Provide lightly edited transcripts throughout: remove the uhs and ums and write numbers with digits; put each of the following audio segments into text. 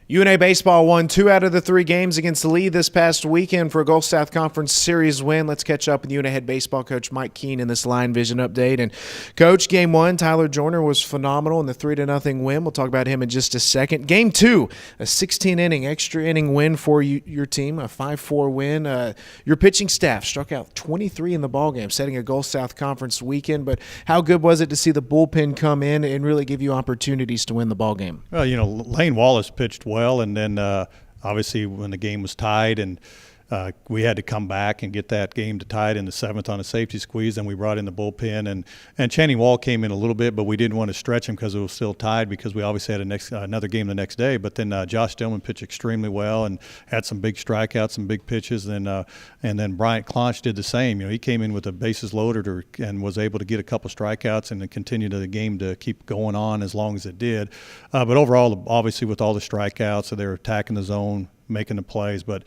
UNA baseball won 2 out of the 3 games against Lee this past weekend for a Gulf South Conference Series win. Let's catch up with UNA head baseball coach Mike Keene in this Line Vision update. And coach, game 1, Tyler Joyner was phenomenal in the 3-0 win. We'll talk about him in just a second. Game 2, a 16-inning, extra inning win for your team, a 5-4 win. Your pitching staff struck out 23 in the ballgame, setting a Gulf South Conference weekend. But how good was it to see the bullpen come in and really give you opportunities to win the ballgame? Well, Lane Wallace pitched well, and then obviously when the game was tied and we had to come back and get that game to tie it in the 7th on a safety squeeze, and we brought in the bullpen. And Channing Wall came in a little bit, but we didn't want to stretch him because it was still tied because we obviously had another game the next day. But then Josh Dillman pitched extremely well and had some big strikeouts, some big pitches. And then Bryant Clonch did the same. He came in with the bases loaded and was able to get a couple strikeouts and then continue the game to keep going on as long as it did. But overall, obviously with all the strikeouts, so they were attacking the zone, making the plays. But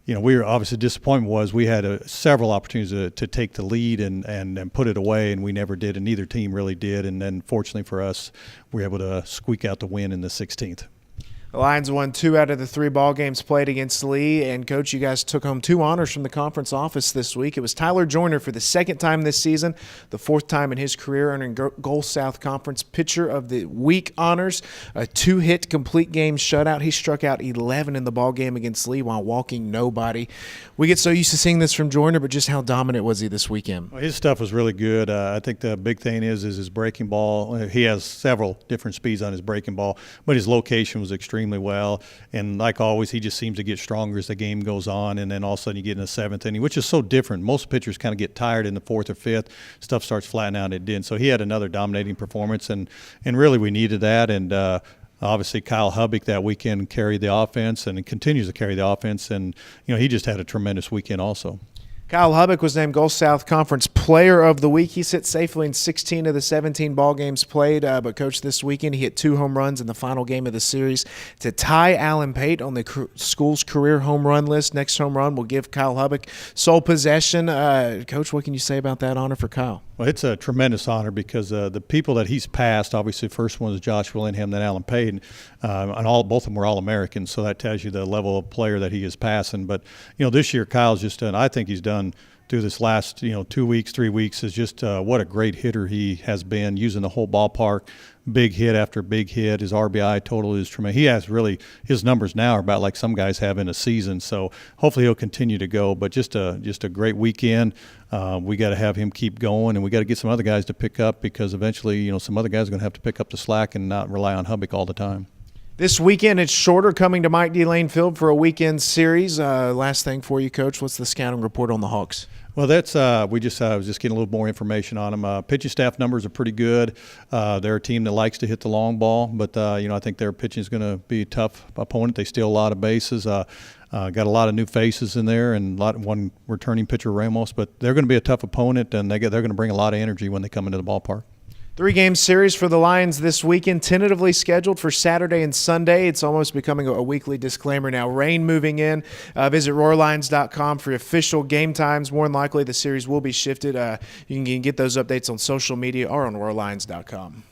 we were obviously disappointed was we had several opportunities to take the lead and put it away, and we never did, and neither team really did. And then fortunately for us, we were able to squeak out the win in the 16th. The Lions won 2 out of the 3 ball games played against Lee. And, Coach, you guys took home 2 honors from the conference office this week. It was Tyler Joyner for the 2nd time this season, the 4th time in his career, earning Gulf South Conference Pitcher of the Week honors, a 2-hit complete game shutout. He struck out 11 in the ball game against Lee while walking nobody. We get so used to seeing this from Joyner, but just how dominant was he this weekend? Well, his stuff was really good. I think the big thing is his breaking ball. He has several different speeds on his breaking ball, but his location was extremely well, and like always, he just seems to get stronger as the game goes on, and then all of a sudden you get in the 7th inning, which is so different. Most pitchers kind of get tired in the 4th or 5th. Stuff starts flattening out, and it didn't. So he had another dominating performance, and really we needed that, and obviously Kyle Hubbock that weekend carried the offense and continues to carry the offense, and he just had a tremendous weekend also. Kyle Hubbock was named Gulf South Conference Player of the Week. He sits safely in 16 of the 17 ball games played. But, Coach, this weekend he hit 2 home runs in the final game of the series to tie Alan Pate on the school's career home run list. Next home run will give Kyle Hubbock sole possession. Coach, what can you say about that honor for Kyle? Well, it's a tremendous honor because the people that he's passed, obviously the first one was Josh Willingham, then Alan Pate, and both of them were All-Americans, so that tells you the level of player that he is passing. But, this year Kyle's just done – I think he's done through this last 2 weeks, 3 weeks is just what a great hitter he has been, using the whole ballpark, big hit after big hit. His RBI total is tremendous. He has really – his numbers now are about like some guys have in a season, so hopefully he'll continue to go. But just a great weekend. We got to have him keep going, and we got to get some other guys to pick up because eventually, some other guys are going to have to pick up the slack and not rely on Hubbock all the time. This weekend it's shorter, coming to Mike D. Lane Field for a weekend series. Last thing for you, Coach, what's the scouting report on the Hawks? Well, that's I was just getting a little more information on them. Pitching staff numbers are pretty good. They're a team that likes to hit the long ball, but I think their pitching is going to be a tough opponent. They steal a lot of bases. Got a lot of new faces in there, and one returning pitcher, Ramos. But they're going to be a tough opponent, and they're going to bring a lot of energy when they come into the ballpark. 3-game series for the Lions this weekend, tentatively scheduled for Saturday and Sunday. It's almost becoming a weekly disclaimer now. Rain moving in. Visit RoarLions.com for official game times. More than likely, the series will be shifted. You can get those updates on social media or on RoarLions.com.